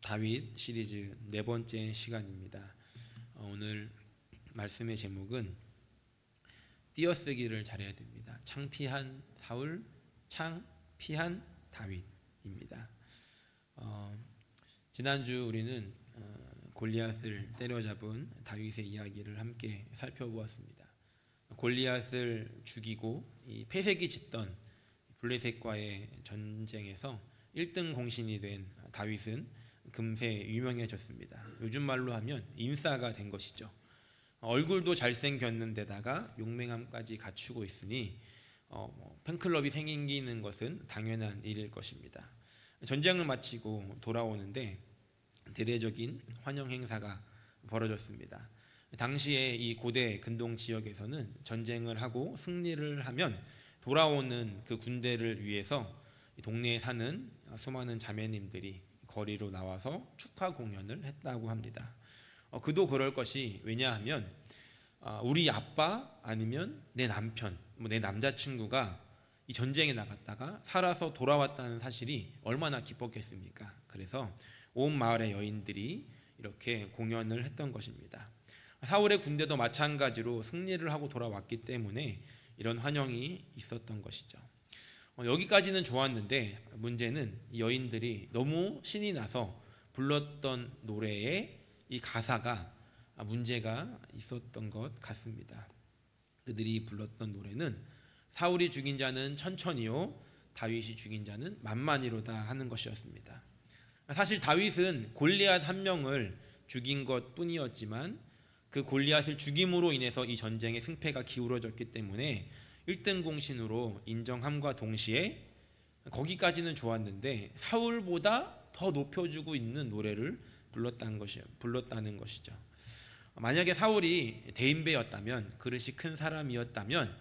다윗 시리즈 네 번째 시간입니다. 오늘 말씀의 제목은 띄어쓰기를 잘해야 됩니다. 창피한 사울, 창피한 다윗입니다. 지난주 우리는 골리앗을 때려잡은 다윗의 이야기를 함께 살펴보았습니다. 골리앗을 죽이고 이 패색이 짙던 블레셋과의 전쟁에서 1등 공신이 된 다윗은 금세 유명해졌습니다. 요즘 말로 하면 인싸가 된 것이죠. 얼굴도 잘생겼는데다가 용맹함까지 갖추고 있으니 팬클럽이 생기는 것은 당연한 일일 것입니다. 전쟁을 마치고 돌아오는데 대대적인 환영 행사가 벌어졌습니다. 당시에 이 고대 근동 지역에서는 전쟁을 하고 승리를 하면 돌아오는 그 군대를 위해서 동네에 사는 수많은 자매님들이 거리로 나와서 축하 공연을 했다고 합니다. 그도 그럴 것이 왜냐하면 우리 아빠 아니면 내 남편, 내 남자친구가 이 전쟁에 나갔다가 살아서 돌아왔다는 사실이 얼마나 기뻤겠습니까? 그래서 온 마을의 여인들이 이렇게 공연을 했던 것입니다. 사울의 군대도 마찬가지로 승리를 하고 돌아왔기 때문에 이런 환영이 있었던 것이죠. 여기까지는 좋았는데 문제는 이 여인들이 너무 신이 나서 불렀던 노래에 이 가사가 문제가 있었던 것 같습니다. 그들이 불렀던 노래는 사울이 죽인 자는 천천히요 다윗이 죽인 자는 만만히로다 하는 것이었습니다. 사실 다윗은 골리앗 한 명을 죽인 것 뿐이었지만 그 골리앗을 죽임으로 인해서 이 전쟁의 승패가 기울어졌기 때문에 1등 공신으로 인정함과 동시에 거기까지는 좋았는데 사울보다 더 높여주고 있는 노래를 불렀다는 것이죠. 만약에 사울이 대인배였다면, 그릇이 큰 사람이었다면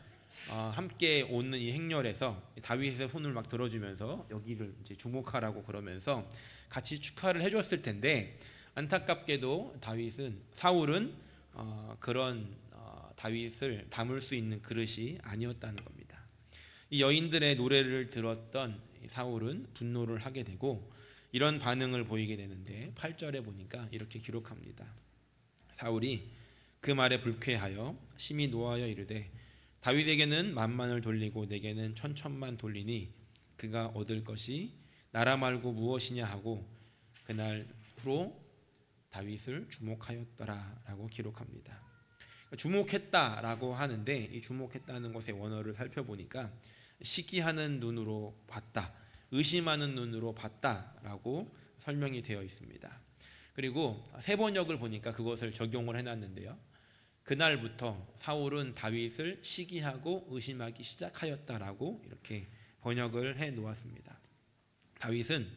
함께 오는 이 행렬에서 다윗의 손을 막 들어주면서 여기를 이제 주목하라고 그러면서 같이 축하를 해줬을 텐데, 안타깝게도 사울은 그런 다윗을 담을 수 있는 그릇이 아니었다는 겁니다. 이 여인들의 노래를 들었던 사울은 분노를 하게 되고 이런 반응을 보이게 되는데 8절에 보니까 이렇게 기록합니다. 사울이 그 말에 불쾌하여 심히 노하여 이르되 다윗에게는 만만을 돌리고 내게는 천천만 돌리니 그가 얻을 것이 나라 말고 무엇이냐 하고 그날 후로 다윗을 주목하였더라라고 기록합니다. 주목했다라고 하는데 이 주목했다는 것의 원어를 살펴보니까 시기하는 눈으로 봤다, 의심하는 눈으로 봤다라고 설명이 되어 있습니다. 그리고 세번역을 보니까 그것을 적용을 해놨는데요. 그날부터 사울은 다윗을 시기하고 의심하기 시작하였다라고 이렇게 번역을 해 놓았습니다. 다윗은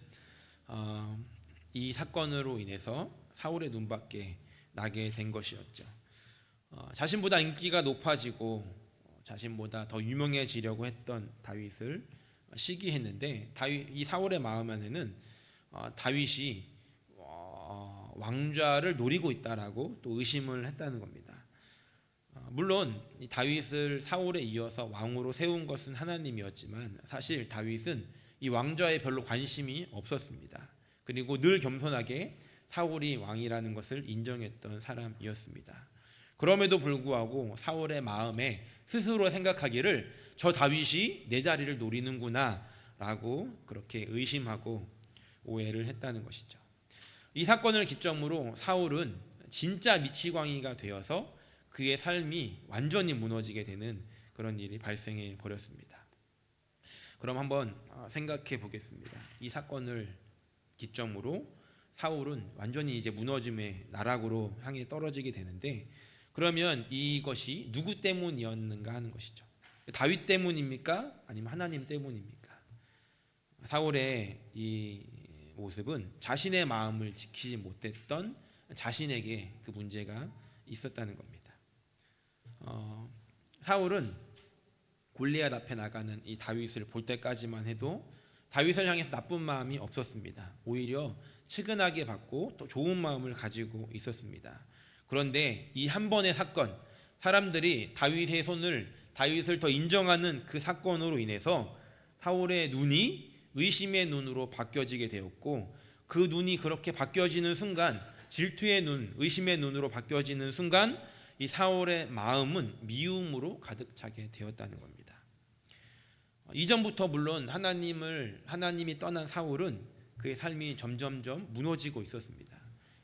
이 사건으로 인해서 사울의 눈밖에 나게 된 것이었죠. 자신보다 인기가 높아지고 자신보다 더 유명해지려고 했던 다윗을 시기했는데 이 사울의 마음 안에는 다윗이 왕좌를 노리고 있다라고 또 의심을 했다는 겁니다. 물론 다윗을 사울에 이어서 왕으로 세운 것은 하나님이었지만 사실 다윗은 이 왕좌에 별로 관심이 없었습니다. 그리고 늘 겸손하게 사울이 왕이라는 것을 인정했던 사람이었습니다. 그럼에도 불구하고 사울의 마음에 스스로 생각하기를 저 다윗이 내 자리를 노리는구나 라고 그렇게 의심하고 오해를 했다는 것이죠. 이 사건을 기점으로 사울은 진짜 미치광이가 되어서 그의 삶이 완전히 무너지게 되는 그런 일이 발생해 버렸습니다. 그럼 한번 생각해 보겠습니다. 이 사건을 기점으로 사울은 완전히 이제 무너짐의 나락으로 향해 떨어지게 되는데, 그러면 이것이 누구 때문이었는가 하는 것이죠. 다윗 때문입니까? 아니면 하나님 때문입니까? 사울의 이 모습은 자신의 마음을 지키지 못했던 자신에게 그 문제가 있었다는 겁니다. 사울은 골리앗 앞에 나가는 이 다윗을 볼 때까지만 해도 다윗을 향해서 나쁜 마음이 없었습니다. 오히려 측은하게 받고 또 좋은 마음을 가지고 있었습니다. 그런데 이 한 번의 사건, 사람들이 다윗을 더 인정하는 그 사건으로 인해서 사울의 눈이 의심의 눈으로 바뀌어지게 되었고, 그 눈이 그렇게 바뀌어지는 순간, 질투의 눈, 의심의 눈으로 바뀌어지는 순간 이 사울의 마음은 미움으로 가득 차게 되었다는 겁니다. 이전부터 물론 하나님이 떠난 사울은 그의 삶이 점점점 무너지고 있었습니다.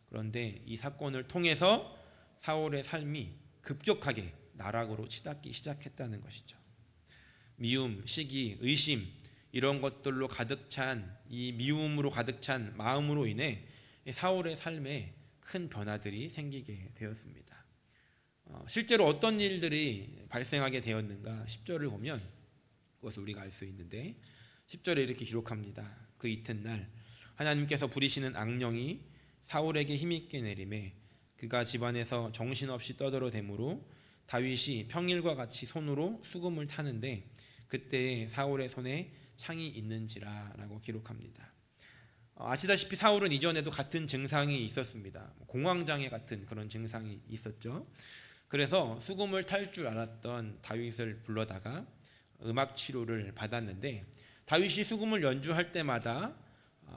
그런데 이 사건을 통해서 사울의 삶이 급격하게 나락으로 치닫기 시작했다는 것이죠. 미움, 시기, 의심 이런 것들로 가득 찬 이 미움으로 가득 찬 마음으로 인해 사울의 삶에 큰 변화들이 생기게 되었습니다. 실제로 어떤 일들이 발생하게 되었는가 10절을 보면 그것을 우리가 알 수 있는데 10절에 이렇게 기록합니다. 그 이튿날 하나님께서 부리시는 악령이 사울에게 힘있게 내림에 그가 집안에서 정신없이 떠들어대므로 다윗이 평일과 같이 손으로 수금을 타는데 그때 사울의 손에 창이 있는지라 라고 기록합니다. 아시다시피 사울은 이전에도 같은 증상이 있었습니다. 공황장애 같은 그런 증상이 있었죠. 그래서 수금을 탈 줄 알았던 다윗을 불러다가 음악 치료를 받았는데 다윗이 수금을 연주할 때마다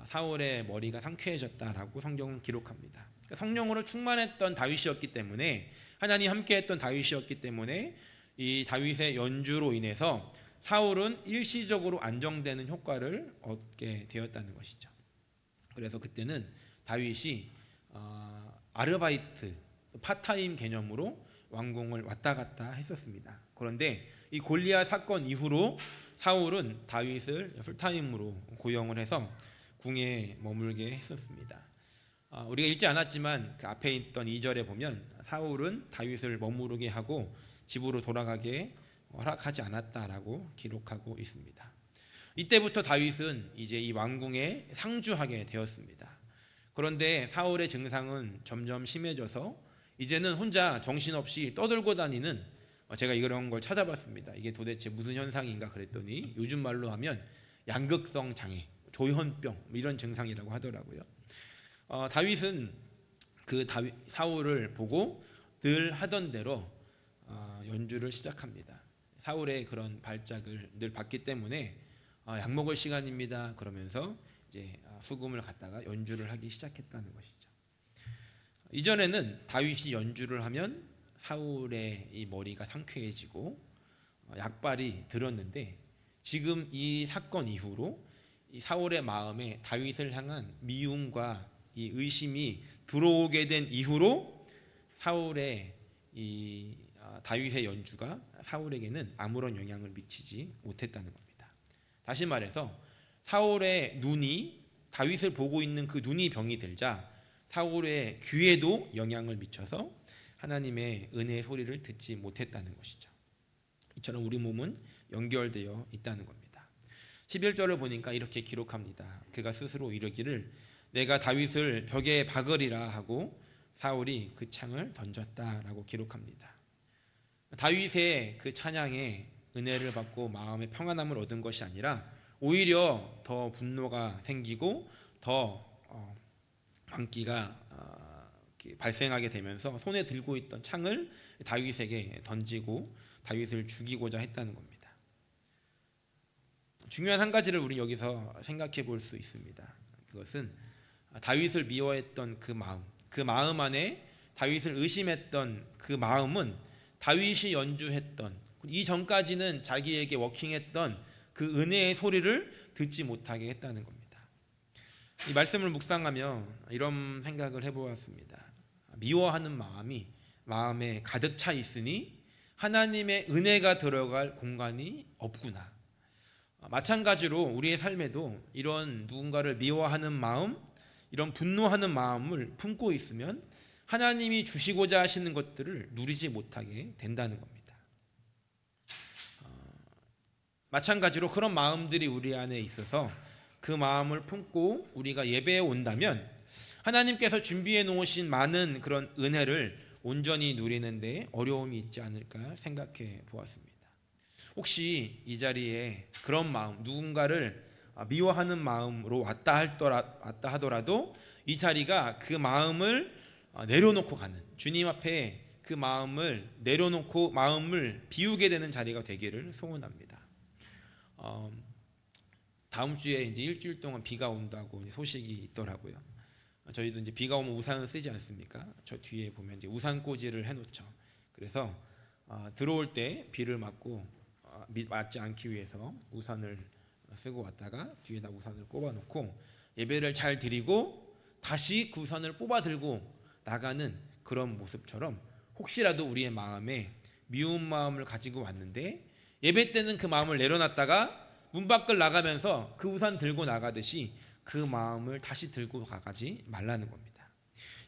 사울의 머리가 상쾌해졌다라고 성경은 기록합니다. 성령으로 충만했던 다윗이었기 때문에 하나님 함께했던 다윗이었기 때문에 이 다윗의 연주로 인해서 사울은 일시적으로 안정되는 효과를 얻게 되었다는 것이죠. 그래서 그때는 다윗이 아르바이트, 파타임 개념으로 왕궁을 왔다 갔다 했었습니다. 그런데 이 골리앗 사건 이후로 사울은 다윗을 풀타임으로 고용을 해서 궁에 머물게 했었습니다. 우리가 읽지 않았지만 그 앞에 있던 2절에 보면 사울은 다윗을 머무르게 하고 집으로 돌아가게 허락하지 않았다라고 기록하고 있습니다. 이때부터 다윗은 이제 이 왕궁에 상주하게 되었습니다. 그런데 사울의 증상은 점점 심해져서 이제는 혼자 정신없이 떠들고 다니는 제가 이런 걸 찾아봤습니다. 이게 도대체 무슨 현상인가 그랬더니 요즘 말로 하면 양극성 장애, 조현병 이런 증상이라고 하더라고요. 다윗은 사울을 보고 늘 하던 대로 연주를 시작합니다. 사울의 그런 발작을 늘 봤기 때문에 약 먹을 시간입니다. 그러면서 이제 수금을 갖다가 연주를 하기 시작했다는 것이죠. 이전에는 다윗이 연주를 하면 사울의 이 머리가 상쾌해지고 약발이 들었는데 지금 이 사건 이후로 이 사울의 마음에 다윗을 향한 미움과 이 의심이 들어오게 된 이후로 사울의 이 다윗의 연주가 사울에게는 아무런 영향을 미치지 못했다는 겁니다. 다시 말해서 사울의 눈이 다윗을 보고 있는 그 눈이 병이 들자 사울의 귀에도 영향을 미쳐서 하나님의 은혜의 소리를 듣지 못했다는 것이죠. 이처럼 우리 몸은 연결되어 있다는 겁니다. 11절을 보니까 이렇게 기록합니다. 그가 스스로 이르기를 내가 다윗을 벽에 박으리라 하고 사울이 그 창을 던졌다라고 기록합니다. 다윗의 그 찬양에 은혜를 받고 마음의 평안함을 얻은 것이 아니라 오히려 더 분노가 생기고 더 광기가 발생하게 되면서 손에 들고 있던 창을 다윗에게 던지고 다윗을 죽이고자 했다는 겁니다. 중요한 한 가지를 우리 여기서 생각해 볼 수 있습니다. 그것은 다윗을 미워했던 그 마음 안에 다윗을 의심했던 그 마음은 다윗이 연주했던 이전까지는 자기에게 워킹했던 그 은혜의 소리를 듣지 못하게 했다는 겁니다. 이 말씀을 묵상하며 이런 생각을 해보았습니다. 미워하는 마음이 마음에 가득 차 있으니 하나님의 은혜가 들어갈 공간이 없구나. 마찬가지로 우리의 삶에도 이런 누군가를 미워하는 마음, 이런 분노하는 마음을 품고 있으면 하나님이 주시고자 하시는 것들을 누리지 못하게 된다는 겁니다. 마찬가지로 그런 마음들이 우리 안에 있어서 그 마음을 품고 우리가 예배에 온다면 하나님께서 준비해 놓으신 많은 그런 은혜를 온전히 누리는데 어려움이 있지 않을까 생각해 보았습니다. 혹시 이 자리에 그런 마음, 누군가를 미워하는 마음으로 왔다 하더라도 이 자리가 그 마음을 내려놓고 가는, 주님 앞에 그 마음을 내려놓고 마음을 비우게 되는 자리가 되기를 소원합니다. 다음 주에 이제 일주일 동안 비가 온다고 이제 소식이 있더라고요. 저희도 이제 비가 오면 우산을 쓰지 않습니까? 저 뒤에 보면 이제 우산 꽂이를 해놓죠. 그래서 들어올 때 비를 맞지 않기 위해서 우산을 쓰고 왔다가 뒤에다 우산을 꼽아놓고 예배를 잘 드리고 다시 그 우산을 뽑아 들고 나가는 그런 모습처럼 혹시라도 우리의 마음에 미운 마음을 가지고 왔는데 예배 때는 그 마음을 내려놨다가 문 밖을 나가면서 그 우산 들고 나가듯이 그 마음을 다시 들고 가지 말라는 겁니다.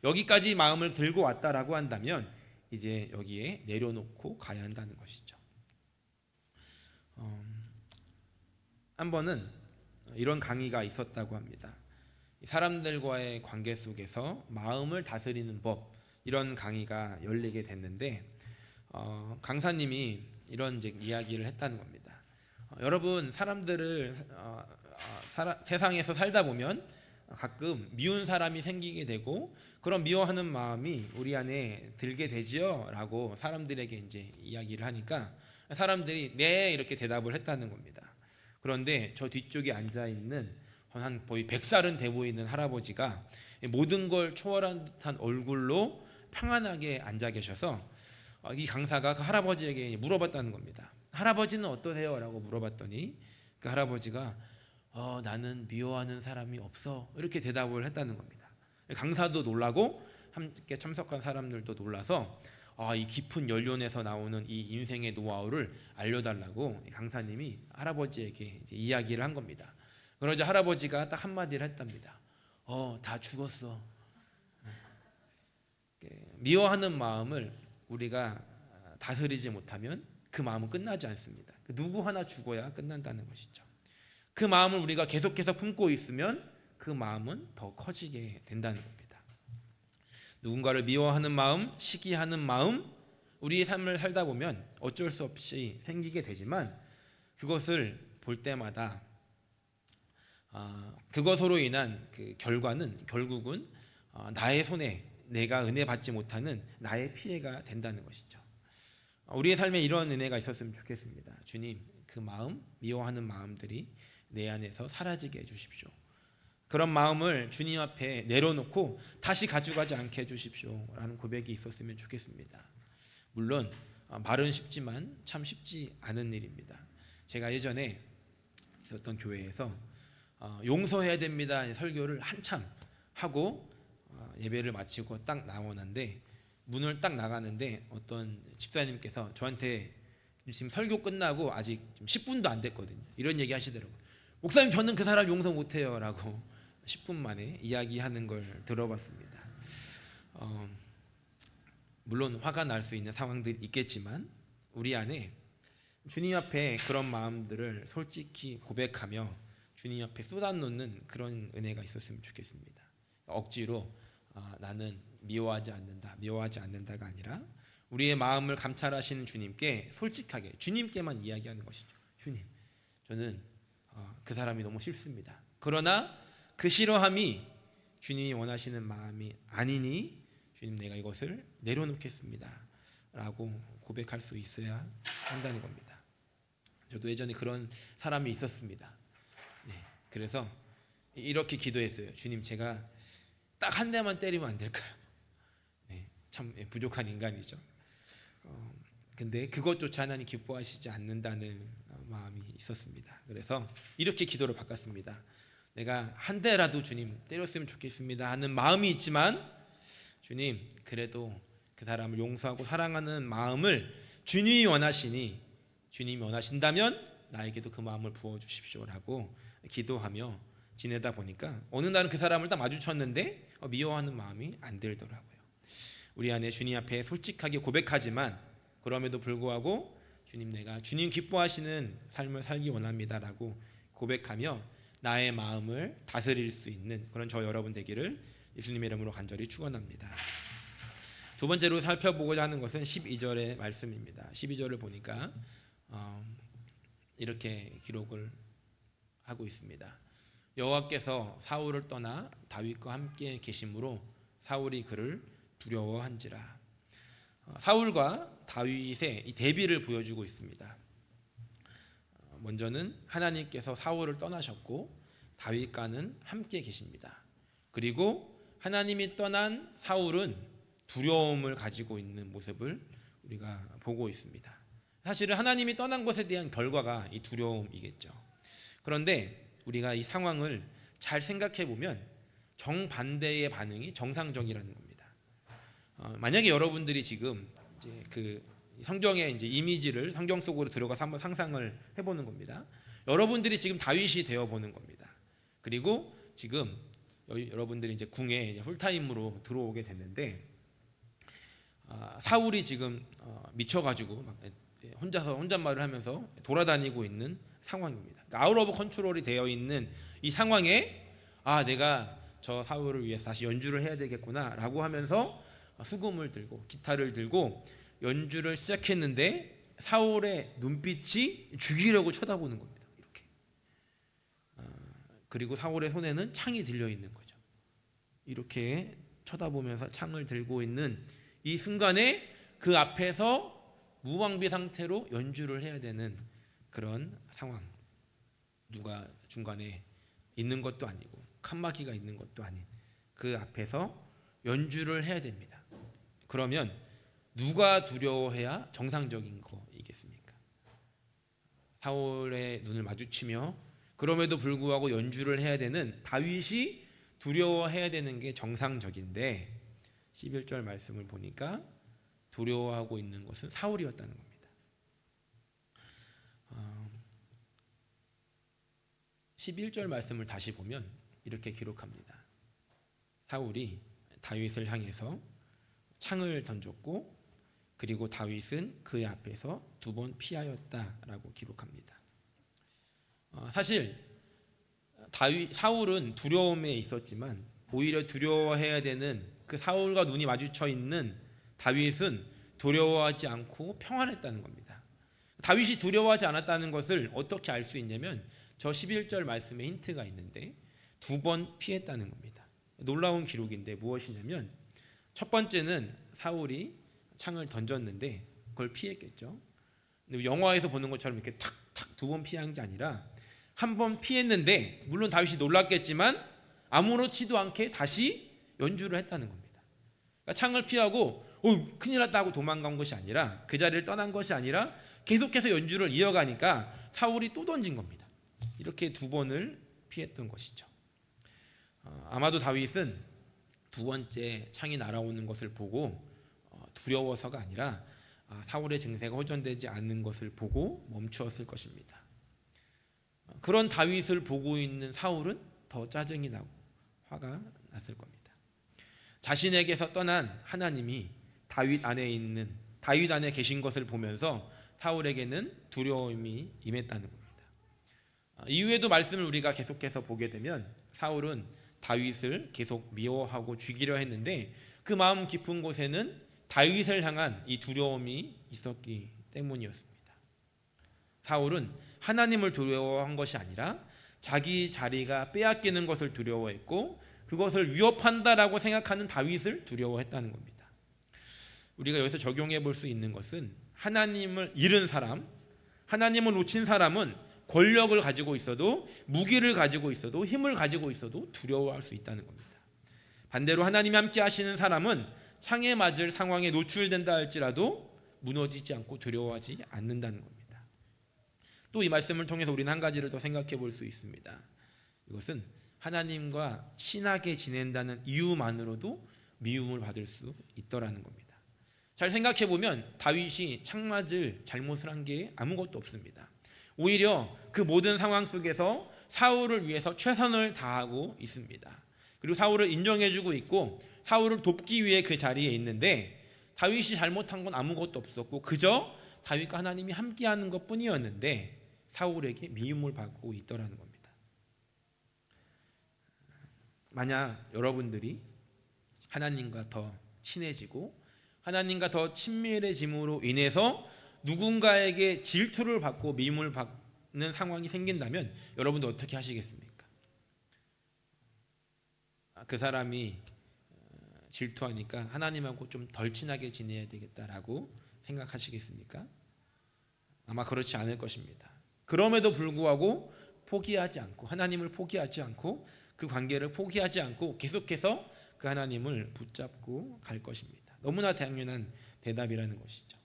여기까지 마음을 들고 왔다라고 한다면 이제 여기에 내려놓고 가야 한다는 것이죠. 한 번은 이런 강의가 있었다고 합니다. 사람들과의 관계 속에서 마음을 다스리는 법, 이런 강의가 열리게 됐는데 강사님이 이런 이제 이야기를 했다는 겁니다. 여러분, 사람들을 세상에서 살다 보면 가끔 미운 사람이 생기게 되고 그런 미워하는 마음이 우리 안에 들게 되지요 라고 사람들에게 이제 이야기를 하니까 사람들이 네 이렇게 대답을 했다는 겁니다. 그런데 저 뒤쪽에 앉아있는 한 거의 100살은 돼 보이는 할아버지가 모든 걸 초월한 듯한 얼굴로 평안하게 앉아 계셔서 이 강사가 그 할아버지에게 물어봤다는 겁니다. 할아버지는 어떠세요? 라고 물어봤더니 그 할아버지가 나는 미워하는 사람이 없어, 이렇게 대답을 했다는 겁니다. 강사도 놀라고 함께 참석한 사람들도 놀라서 이 깊은 연륜에서 나오는 이 인생의 노하우를 알려달라고 강사님이 할아버지에게 이제 이야기를 한 겁니다. 그러자 할아버지가 딱 한마디를 했답니다. 다 죽었어. 미워하는 마음을 우리가 다스리지 못하면 그 마음은 끝나지 않습니다. 누구 하나 죽어야 끝난다는 것이죠. 그 마음을 우리가 계속해서 품고 있으면 그 마음은 더 커지게 된다는 겁니다. 누군가를 미워하는 마음, 시기하는 마음, 우리의 삶을 살다 보면 어쩔 수 없이 생기게 되지만 그것을 볼 때마다 그것으로 인한 그 결과는 결국은 나의 손에 내가 은혜 받지 못하는 나의 피해가 된다는 것이죠. 우리의 삶에 이런 은혜가 있었으면 좋겠습니다. 주님, 그 마음, 미워하는 마음들이 내 안에서 사라지게 해주십시오. 그런 마음을 주님 앞에 내려놓고 다시 가져가지 않게 해주십시오 라는 고백이 있었으면 좋겠습니다. 물론 말은 쉽지만 참 쉽지 않은 일입니다. 제가 예전에 있었던 교회에서 용서해야 됩니다 설교를 한참 하고 예배를 마치고 딱 나오는데 문을 딱 나가는데 어떤 집사님께서 저한테 지금 설교 끝나고 아직 10분도 안 됐거든요. 이런 얘기 하시더라고요. 목사님, 저는 그 사람 용서 못해요 라고 10분 만에 이야기하는 걸 들어봤습니다. 물론 화가 날 수 있는 상황들이 있겠지만 우리 안에 주님 앞에 그런 마음들을 솔직히 고백하며 주님 앞에 쏟아놓는 그런 은혜가 있었으면 좋겠습니다. 억지로 나는 미워하지 않는다가 아니라 우리의 마음을 감찰하시는 주님께 솔직하게 주님께만 이야기하는 것이죠. 주님, 저는 그 사람이 너무 싫습니다. 그러나 그 싫어함이 주님이 원하시는 마음이 아니니 주님, 내가 이것을 내려놓겠습니다 라고 고백할 수 있어야 한다는 겁니다. 저도 예전에 그런 사람이 있었습니다. 그래서 이렇게 기도했어요. 주님, 제가 딱 한 대만 때리면 안 될까요? 참 부족한 인간이죠. 근데 그것조차 하나님 기뻐하시지 않는다는 마음이 있었습니다. 그래서 이렇게 기도를 바꿨습니다. 내가 한 대라도 주님 때렸으면 좋겠습니다 하는 마음이 있지만 주님, 그래도 그 사람을 용서하고 사랑하는 마음을 주님이 원하시니 주님이 원하신다면 나에게도 그 마음을 부어주십시오라고 기도하며 지내다 보니까 어느 날은 그 사람을 딱 마주쳤는데 미워하는 마음이 안 들더라고요. 우리 안에 주님 앞에 솔직하게 고백하지만 그럼에도 불구하고 주님, 내가 주님 기뻐하시는 삶을 살기 원합니다라고 고백하며 나의 마음을 다스릴 수 있는 그런 저 여러분 되기를 예수님의 이름으로 간절히 축원합니다. 두 번째로 살펴보고자 하는 것은 12절의 말씀입니다. 12절을 보니까 이렇게 기록을 하고 있습니다. 여호와께서 사울을 떠나 다윗과 함께 계심으로 사울이 그를 두려워한지라. 사울과 다윗의 이 대비를 보여주고 있습니다. 먼저는 하나님께서 사울을 떠나셨고 다윗과는 함께 계십니다. 그리고 하나님이 떠난 사울은 두려움을 가지고 있는 모습을 우리가 보고 있습니다. 사실은 하나님이 떠난 것에 대한 결과가 이 두려움이겠죠. 그런데 우리가 이 상황을 잘 생각해 보면 정반대의 반응이 정상적이라는 겁니다. 만약에 여러분들이 지금 이제 그 성경의 이제 이미지를 성경 속으로 들어가서 한번 상상을 해보는 겁니다. 여러분들이 지금 다윗이 되어 보는 겁니다. 그리고 지금 여러분들이 이제 궁에 이제 풀타임으로 들어오게 됐는데 사울이 지금 미쳐가지고 막 혼자서 혼잣말을 하면서 돌아다니고 있는 상황입니다. 그러니까 아웃 오브 컨트롤이 되어 있는 이 상황에 내가 저 사울을 위해서 다시 연주를 해야 되겠구나라고 하면서 수금을 들고 기타를 들고 연주를 시작했는데 사울의 눈빛이 죽이려고 쳐다보는 겁니다. 이렇게. 그리고 사울의 손에는 창이 들려 있는 거죠. 이렇게 쳐다보면서 창을 들고 있는 이 순간에 그 앞에서 무방비 상태로 연주를 해야 되는 그런 상황. 누가 중간에 있는 것도 아니고 칸막이가 있는 것도 아닌 그 앞에서 연주를 해야 됩니다. 그러면 누가 두려워해야 정상적인 거이겠습니까? 사울의 눈을 마주치며 그럼에도 불구하고 연주를 해야 되는 다윗이 두려워해야 되는 게 정상적인데 11절 말씀을 보니까 두려워하고 있는 것은 사울이었다는 겁니다. 11절 말씀을 다시 보면 이렇게 기록합니다. 사울이 다윗을 향해서 창을 던졌고 그리고 다윗은 그의 앞에서 2번 피하였다라고 기록합니다. 사실 사울은 두려움에 있었지만 오히려 두려워해야 되는 그 사울과 눈이 마주쳐 있는 다윗은 두려워하지 않고 평안했다는 겁니다. 다윗이 두려워하지 않았다는 것을 어떻게 알 수 있냐면 저 11절 말씀에 힌트가 있는데 2번 피했다는 겁니다. 놀라운 기록인데 무엇이냐면 첫 번째는 사울이 창을 던졌는데 그걸 피했겠죠. 근데 영화에서 보는 것처럼 이렇게 탁탁 2번 피한 게 아니라 한 번 피했는데 물론 다윗이 놀랐겠지만 아무렇지도 않게 다시 연주를 했다는 겁니다. 그러니까 창을 피하고 큰일 났다 하고 도망간 것이 아니라 그 자리를 떠난 것이 아니라 계속해서 연주를 이어가니까 사울이 또 던진 겁니다. 이렇게 2번을 피했던 것이죠. 아마도 다윗은 2번째 창이 날아오는 것을 보고 두려워서가 아니라 사울의 증세가 호전되지 않는 것을 보고 멈추었을 것입니다. 그런 다윗을 보고 있는 사울은 더 짜증이 나고 화가 났을 겁니다. 자신에게서 떠난 하나님이 다윗 안에 계신 것을 보면서 사울에게는 두려움이 임했다는 겁니다. 이후에도 말씀을 우리가 계속해서 보게 되면 사울은 다윗을 계속 미워하고 죽이려 했는데 그 마음 깊은 곳에는 다윗을 향한 이 두려움이 있었기 때문이었습니다. 사울은 하나님을 두려워한 것이 아니라 자기 자리가 빼앗기는 것을 두려워했고 그것을 위협한다라고 생각하는 다윗을 두려워했다는 겁니다. 우리가 여기서 적용해 볼 수 있는 것은 하나님을 잃은 사람, 하나님을 놓친 사람은 권력을 가지고 있어도 무기를 가지고 있어도 힘을 가지고 있어도 두려워할 수 있다는 겁니다. 반대로 하나님이 함께 하시는 사람은 창에 맞을 상황에 노출된다 할지라도 무너지지 않고 두려워하지 않는다는 겁니다. 또 이 말씀을 통해서 우리는 한 가지를 더 생각해 볼 수 있습니다. 이것은 하나님과 친하게 지낸다는 이유만으로도 미움을 받을 수 있더라는 겁니다. 잘 생각해 보면 다윗이 창맞을 잘못을 한 게 아무것도 없습니다. 오히려 그 모든 상황 속에서 사울을 위해서 최선을 다하고 있습니다. 그리고 사울을 인정해주고 있고 사울을 돕기 위해 그 자리에 있는데 다윗이 잘못한 건 아무것도 없었고 그저 다윗과 하나님이 함께하는 것뿐이었는데 사울에게 미움을 받고 있더라는 겁니다. 만약 여러분들이 하나님과 더 친해지고 하나님과 더 친밀해짐으로 인해서 누군가에게 질투를 받고 미움을 받는 상황이 생긴다면 여러분도 어떻게 하시겠습니까? 그 사람이 질투하니까 하나님하고 좀 덜 친하게 지내야 되겠다라고 생각하시겠습니까? 아마 그렇지 않을 것입니다. 그럼에도 불구하고 포기하지 않고 하나님을 포기하지 않고 그 관계를 포기하지 않고 계속해서 그 하나님을 붙잡고 갈 것입니다. 너무나 당연한 대답이라는 것이죠.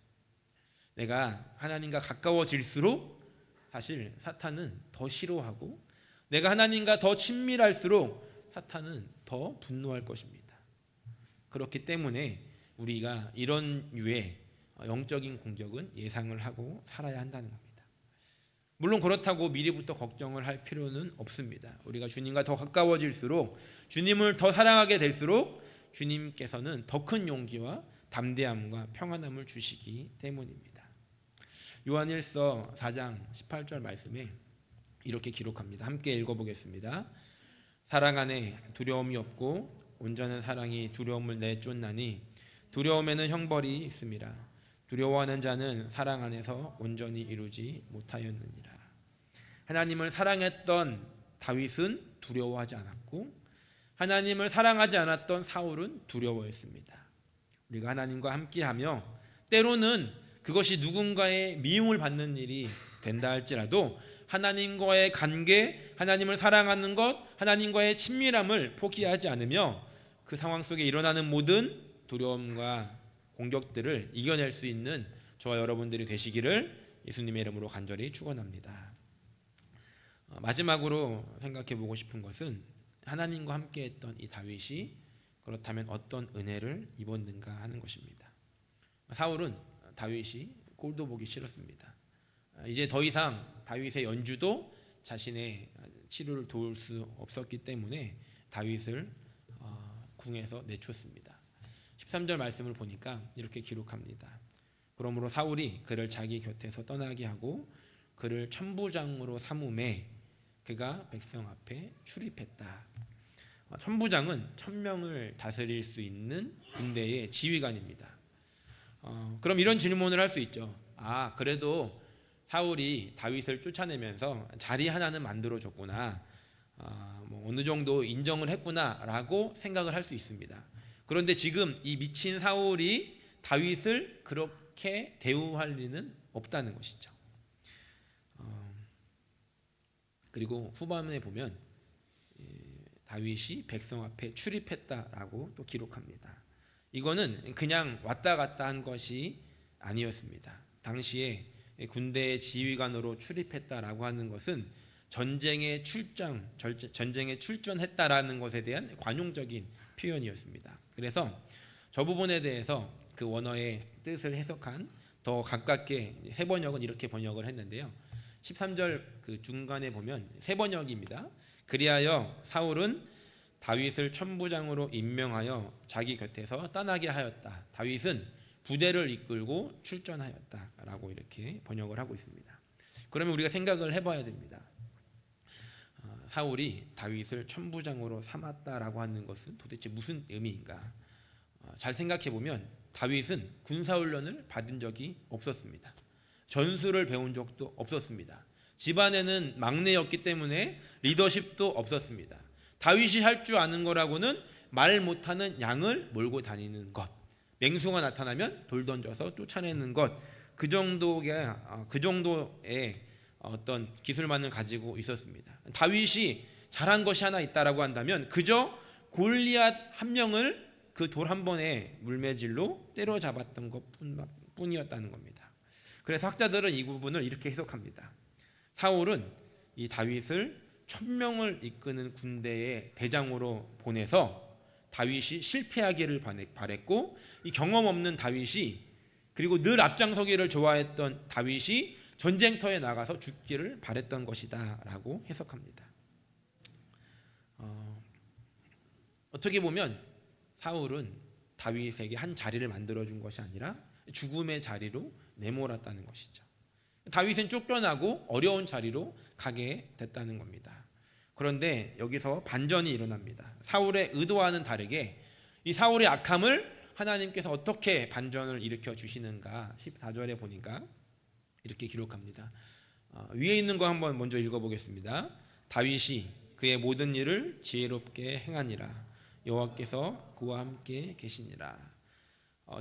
내가 하나님과 가까워질수록 사실 사탄은 더 싫어하고 내가 하나님과 더 친밀할수록 사탄은 더 분노할 것입니다. 그렇기 때문에 우리가 이런 유의 영적인 공격은 예상을 하고 살아야 한다는 겁니다. 물론 그렇다고 미리부터 걱정을 할 필요는 없습니다. 우리가 주님과 더 가까워질수록 주님을 더 사랑하게 될수록 주님께서는 더 큰 용기와 담대함과 평안함을 주시기 때문입니다. 요한일서 4장 18절 말씀에 이렇게 기록합니다. 함께 읽어보겠습니다. 사랑 안에 두려움이 없고 온전한 사랑이 두려움을 내쫓나니 두려움에는 형벌이 있음이라. 두려워하는 자는 사랑 안에서 온전히 이루지 못하였느니라. 하나님을 사랑했던 다윗은 두려워하지 않았고 하나님을 사랑하지 않았던 사울은 두려워했습니다. 우리가 하나님과 함께하며 때로는 그것이 누군가의 미움을 받는 일이 된다 할지라도 하나님과의 관계, 하나님을 사랑하는 것, 하나님과의 친밀함을 포기하지 않으며 그 상황 속에 일어나는 모든 두려움과 공격들을 이겨낼 수 있는 저와 여러분들이 되시기를 예수님의 이름으로 간절히 축원합니다. 마지막으로 생각해 보고 싶은 것은 하나님과 함께했던 이 다윗이 그렇다면 어떤 은혜를 입었는가 하는 것입니다. 사울은 다윗이 꼴도 보기 싫었습니다. 이제 더 이상 다윗의 연주도 자신의 치료를 도울 수 없었기 때문에 다윗을 궁에서 내쫓습니다. 13절 말씀을 보니까 이렇게 기록합니다. 그러므로 사울이 그를 자기 곁에서 떠나게 하고 그를 천부장으로 삼음에 그가 백성 앞에 출입했다. 천부장은 1000명을 다스릴 수 있는 군대의 지휘관입니다. 그럼 이런 질문을 할 수 있죠. 그래도 사울이 다윗을 쫓아내면서 자리 하나는 만들어줬구나. 어느 정도 인정을 했구나라고 생각을 할 수 있습니다. 그런데 지금 이 미친 사울이 다윗을 그렇게 대우할 리는 없다는 것이죠. 그리고 후반에 보면 다윗이 백성 앞에 출입했다라고 또 기록합니다. 이거는 그냥 왔다 갔다 한 것이 아니었습니다. 당시에 군대의 지휘관으로 출입했다라고 하는 것은 전쟁에 출전했다라는 것에 대한 관용적인 표현이었습니다. 그래서 저 부분에 대해서 그 원어의 뜻을 해석한 더 가깝게 세 번역은 이렇게 번역을 했는데요. 13절 그 중간에 보면 세 번역입니다. 그리하여 사울은 다윗을 천부장으로 임명하여 자기 곁에서 떠나게 하였다. 다윗은 부대를 이끌고 출전하였다라고 이렇게 번역을 하고 있습니다. 그러면 우리가 생각을 해봐야 됩니다. 사울이 다윗을 천부장으로 삼았다라고 하는 것은 도대체 무슨 의미인가? 잘 생각해 보면 다윗은 군사훈련을 받은 적이 없었습니다. 전술을 배운 적도 없었습니다. 집안에는 막내였기 때문에 리더십도 없었습니다. 다윗이 할 줄 아는 거라고는 말 못하는 양을 몰고 다니는 것, 맹수가 나타나면 돌 던져서 쫓아내는 것, 그 정도의 어떤 기술만을 가지고 있었습니다. 다윗이 잘한 것이 하나 있다라고 한다면 그저 골리앗 한 명을 그 돌 한 번에 물매질로 때려잡았던 것뿐이었다는 겁니다. 그래서 학자들은 이 부분을 이렇게 해석합니다. 사울은 이 다윗을 1000명을 이끄는 군대의 대장으로 보내서 다윗이 실패하기를 바랬고 이 경험 없는 다윗이 그리고 늘 앞장서기를 좋아했던 다윗이 전쟁터에 나가서 죽기를 바랬던 것이다 라고 해석합니다. 어떻게 보면 사울은 다윗에게 한 자리를 만들어준 것이 아니라 죽음의 자리로 내몰았다는 것이죠. 다윗은 쫓겨나고 어려운 자리로 가게 됐다는 겁니다. 그런데 여기서 반전이 일어납니다. 사울의 의도와는 다르게 이 사울의 악함을 하나님께서 어떻게 반전을 일으켜 주시는가 14절에 보니까 이렇게 기록합니다. 위에 있는 거 한번 먼저 읽어보겠습니다. 다윗이 그의 모든 일을 지혜롭게 행하니라. 여호와께서 그와 함께 계시니라.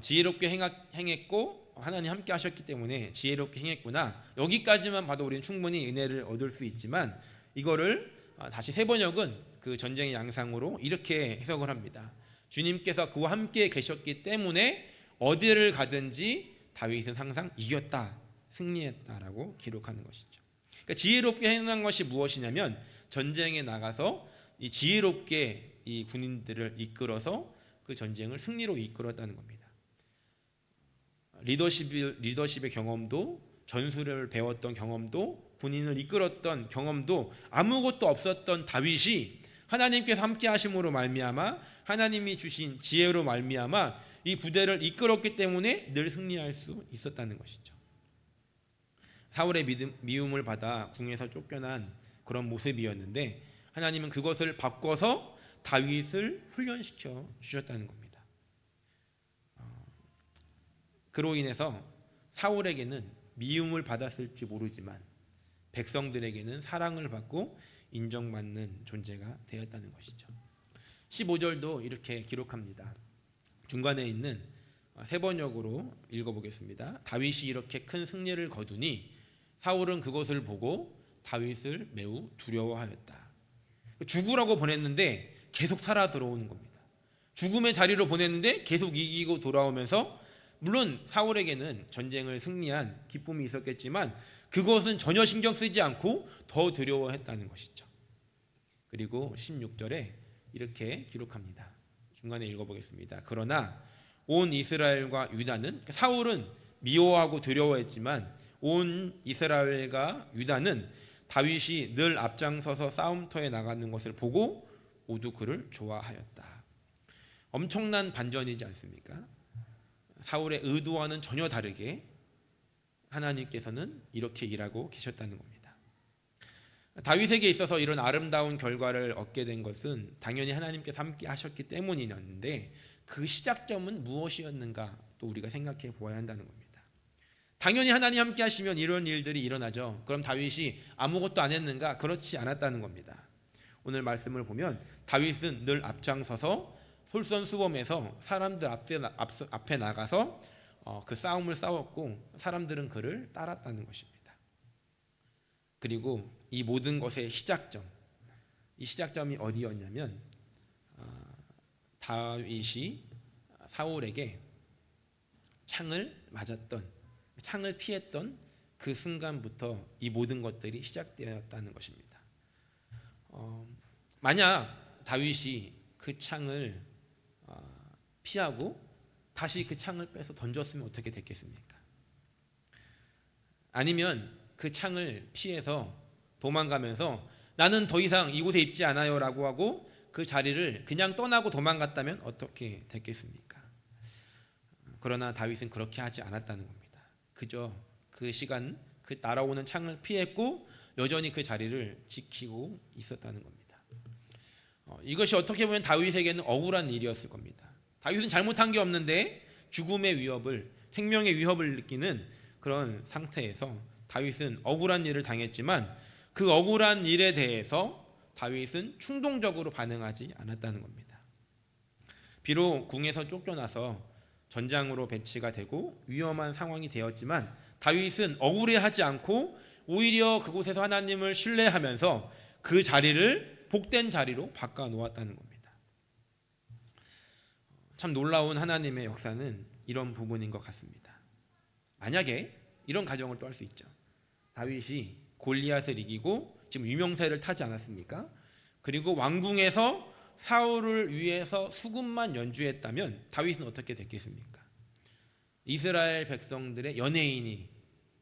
지혜롭게 행했고 하나님 함께 하셨기 때문에 지혜롭게 행했구나. 여기까지만 봐도 우리는 충분히 은혜를 얻을 수 있지만 이거를 다시 세 번역은 그 전쟁의 양상으로 이렇게 해석을 합니다. 주님께서 그와 함께 계셨기 때문에 어디를 가든지 다윗은 항상 이겼다, 승리했다라고 기록하는 것이죠. 그러니까 지혜롭게 행한 것이 무엇이냐면 전쟁에 나가서 이 지혜롭게 이 군인들을 이끌어서 그 전쟁을 승리로 이끌었다는 겁니다. 리더십의 경험도, 전술을 배웠던 경험도, 군인을 이끌었던 경험도 아무것도 없었던 다윗이 하나님께서 함께 하심으로 말미암아 하나님이 주신 지혜로 말미암아 이 부대를 이끌었기 때문에 늘 승리할 수 있었다는 것이죠. 사울의 미움을 받아 궁에서 쫓겨난 그런 모습이었는데 하나님은 그것을 바꿔서 다윗을 훈련시켜 주셨다는 겁니다. 그로 인해서 사울에게는 미움을 받았을지 모르지만 백성들에게는 사랑을 받고 인정받는 존재가 되었다는 것이죠. 15절도 이렇게 기록합니다. 중간에 있는 세 번역으로 읽어보겠습니다. 다윗이 이렇게 큰 승리를 거두니 사울은 그것을 보고 다윗을 매우 두려워하였다. 죽으라고 보냈는데 계속 살아 들어오는 겁니다. 죽음의 자리로 보냈는데 계속 이기고 돌아오면서 물론 사울에게는 전쟁을 승리한 기쁨이 있었겠지만 그것은 전혀 신경 쓰지 않고 더 두려워했다는 것이죠. 그리고 16절에 이렇게 기록합니다. 중간에 읽어보겠습니다. 그러나 온 이스라엘과 유다는, 사울은 미워하고 두려워했지만 온 이스라엘과 유다는 다윗이 늘 앞장서서 싸움터에 나가는 것을 보고 모두 그를 좋아하였다. 엄청난 반전이지 않습니까? 사울의 의도와는 전혀 다르게 하나님께서는 이렇게 일하고 계셨다는 겁니다. 다윗에게 있어서 이런 아름다운 결과를 얻게 된 것은 당연히 하나님께서 함께 하셨기 때문이었는데 그 시작점은 무엇이었는가 또 우리가 생각해 보아야 한다는 겁니다. 당연히 하나님 함께 하시면 이런 일들이 일어나죠. 그럼 다윗이 아무것도 안 했는가? 그렇지 않았다는 겁니다. 오늘 말씀을 보면 다윗은 늘 앞장서서 솔선수범해서 사람들 앞에 나가서 그 싸움을 싸웠고 사람들은 그를 따랐다는 것입니다. 그리고 이 모든 것의 시작점, 이 시작점이 어디였냐면 다윗이 사울에게 창을 맞았던, 창을 피했던 그 순간부터 이 모든 것들이 시작되었다는 것입니다. 만약 다윗이 그 창을 피하고 다시 그 창을 빼서 던졌으면 어떻게 됐겠습니까? 아니면 그 창을 피해서 도망가면서 나는 더 이상 이곳에 있지 않아요 라고 하고 그 자리를 그냥 떠나고 도망갔다면 어떻게 됐겠습니까? 그러나 다윗은 그렇게 하지 않았다는 겁니다. 그저 그 시간, 그 날아오는 창을 피했고 여전히 그 자리를 지키고 있었다는 겁니다. 이것이 어떻게 보면 다윗에게는 억울한 일이었을 겁니다. 다윗은 잘못한 게 없는데 죽음의 위협을, 생명의 위협을 느끼는 그런 상태에서 다윗은 억울한 일을 당했지만 그 억울한 일에 대해서 다윗은 충동적으로 반응하지 않았다는 겁니다. 비록 궁에서 쫓겨나서 전장으로 배치가 되고 위험한 상황이 되었지만 다윗은 억울해하지 않고 오히려 그곳에서 하나님을 신뢰하면서 그 자리를 복된 자리로 바꿔 놓았다는 겁니다. 참 놀라운 하나님의 역사는 이런 부분인 것 같습니다. 만약에 이런 가정을 또 할 수 있죠. 다윗이 골리앗을 이기고 지금 유명세를 타지 않았습니까? 그리고 왕궁에서 사울을 위해서 수금만 연주했다면 다윗은 어떻게 됐겠습니까? 이스라엘 백성들의 연예인이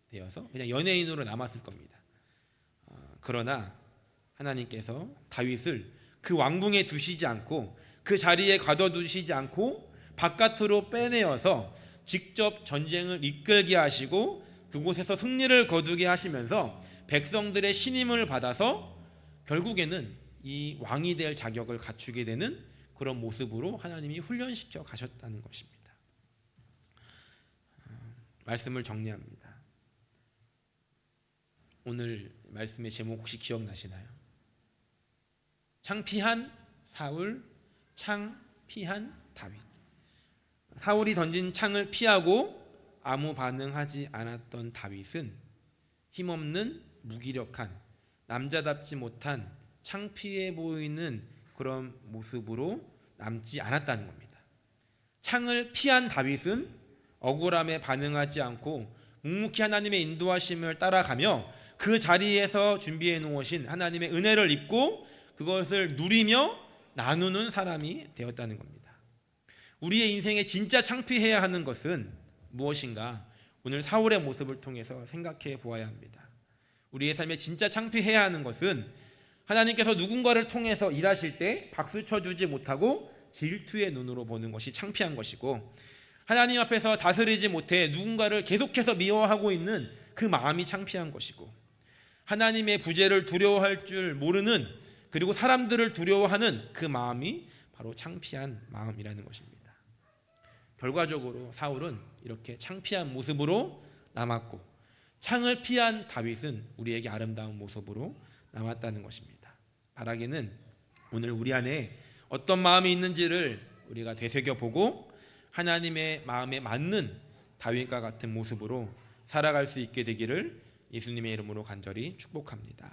되어서 그냥 연예인으로 남았을 겁니다. 그러나 하나님께서 다윗을 그 왕궁에 두시지 않고 그 자리에 가둬두시지 않고 바깥으로 빼내어서 직접 전쟁을 이끌게 하시고 그곳에서 승리를 거두게 하시면서 백성들의 신임을 받아서 결국에는 이 왕이 될 자격을 갖추게 되는 그런 모습으로 하나님이 훈련시켜 가셨다는 것입니다. 말씀을 정리합니다. 오늘 말씀의 제목 혹시 기억나시나요? 창피한 사울, 창피한 다윗. 사울이 던진 창을 피하고 아무 반응하지 않았던 다윗은 힘없는 무기력한 남자답지 못한 창피해 보이는 그런 모습으로 남지 않았다는 겁니다. 창을 피한 다윗은 억울함에 반응하지 않고 묵묵히 하나님의 인도하심을 따라가며 그 자리에서 준비해 놓으신 하나님의 은혜를 입고 그것을 누리며 나누는 사람이 되었다는 겁니다. 우리의 인생에 진짜 창피해야 하는 것은 무엇인가? 오늘 사울의 모습을 통해서 생각해 보아야 합니다. 우리의 삶에 진짜 창피해야 하는 것은 하나님께서 누군가를 통해서 일하실 때 박수 쳐주지 못하고 질투의 눈으로 보는 것이 창피한 것이고, 하나님 앞에서 다스리지 못해 누군가를 계속해서 미워하고 있는 그 마음이 창피한 것이고, 하나님의 부재를 두려워할 줄 모르는, 그리고 사람들을 두려워하는 그 마음이 바로 창피한 마음이라는 것입니다. 결과적으로 사울은 이렇게 창피한 모습으로 남았고, 창을 피한 다윗은 우리에게 아름다운 모습으로 남았다는 것입니다. 바라기는 오늘 우리 안에 어떤 마음이 있는지를 우리가 되새겨보고 하나님의 마음에 맞는 다윗과 같은 모습으로 살아갈 수 있게 되기를 예수님의 이름으로 간절히 축복합니다.